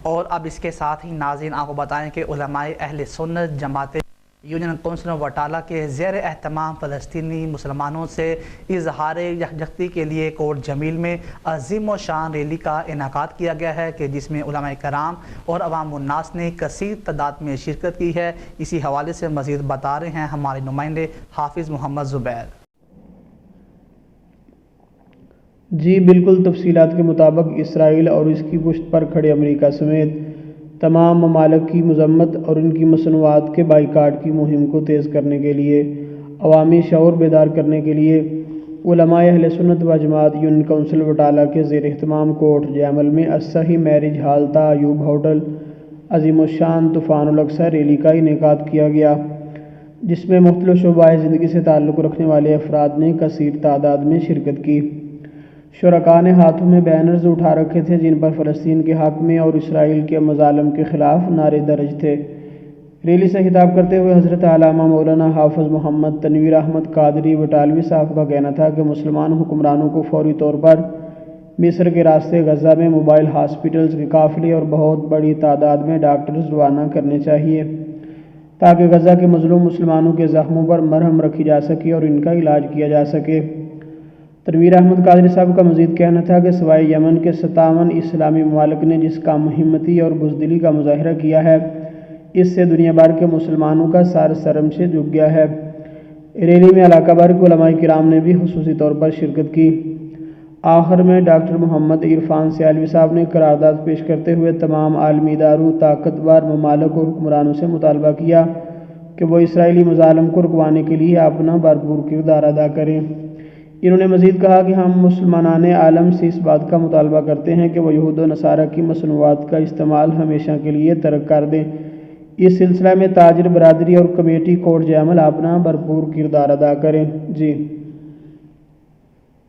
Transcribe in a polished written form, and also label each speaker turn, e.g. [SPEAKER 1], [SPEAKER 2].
[SPEAKER 1] اور اب اس کے ساتھ ہی ناظرین آپ کو بتائیں کہ علماء اہل سنت جماعت یونین کونسل وٹالہ کے زیر اہتمام فلسطینی مسلمانوں سے اظہار یکجہتی کے لیے کوٹ جمیل میں عظیم و شان ریلی کا انعقاد کیا گیا ہے کہ جس میں علماء کرام اور عوام الناس نے کثیر تعداد میں شرکت کی ہے۔ اسی حوالے سے مزید بتا رہے ہیں ہمارے نمائندے حافظ محمد زبیر۔
[SPEAKER 2] جی بالکل، تفصیلات کے مطابق اسرائیل اور اس کی پشت پر کھڑے امریکہ سمیت تمام ممالک کی مذمت اور ان کی مصنوعات کے بائیکاٹ کی مہم کو تیز کرنے کے لیے عوامی شعور بیدار کرنے کے لیے علماء اہل سنت و جماعت یونین کونسل وٹالہ کے زیر اہتمام کوٹ جمیل میں الصحیح میرج ہال تا ایوب ہوٹل عظیم الشان طوفان الاقصی ریلی کا انعقاد کیا گیا، جس میں مختلف شعبہ زندگی سے تعلق رکھنے والے افراد نے کثیر تعداد میں شرکت کی۔ شرکاء نے ہاتھوں میں بینرز اٹھا رکھے تھے جن پر فلسطین کے حق میں اور اسرائیل کے مظالم کے خلاف نعرے درج تھے۔ ریلی سے خطاب کرتے ہوئے حضرت علامہ مولانا حافظ محمد تنویر احمد قادری بٹالوی صاحب کا کہنا تھا کہ مسلمان حکمرانوں کو فوری طور پر مصر کے راستے غزہ میں موبائل ہاسپٹلز کے قافلے اور بہت بڑی تعداد میں ڈاکٹرز روانہ کرنے چاہیے تاکہ غزہ کے مظلوم مسلمانوں کے زخموں پر مرہم رکھی جا سکے اور ان کا علاج کیا جا سکے۔ تنویر احمد قادری صاحب کا مزید کہنا تھا کہ سوائے یمن کے 57 اسلامی ممالک نے جس کا ہمتی اور بزدلی کا مظاہرہ کیا ہے، اس سے دنیا بھر کے مسلمانوں کا سر شرم سے جھک گیا ہے۔ ریلی میں علاقہ بھر کے علماء کرام نے بھی خصوصی طور پر شرکت کی۔ آخر میں ڈاکٹر محمد عرفان سیالوی صاحب نے قرارداد پیش کرتے ہوئے تمام عالمی اداروں، طاقتور ممالک اور حکمرانوں سے مطالبہ کیا کہ وہ اسرائیلی مظالم کو رکوانے کے لیے اپنا بھرپور کردار ادا کریں۔ انہوں نے مزید کہا کہ ہم مسلمانان عالم سے اس بات کا مطالبہ کرتے ہیں کہ وہ یہود و نصارہ کی مصنوعات کا استعمال ہمیشہ کے لیے ترک کر دیں۔ اس سلسلہ میں تاجر برادری اور کمیٹی کوٹ جمیل اپنا بھرپور کردار ادا کریں۔ جی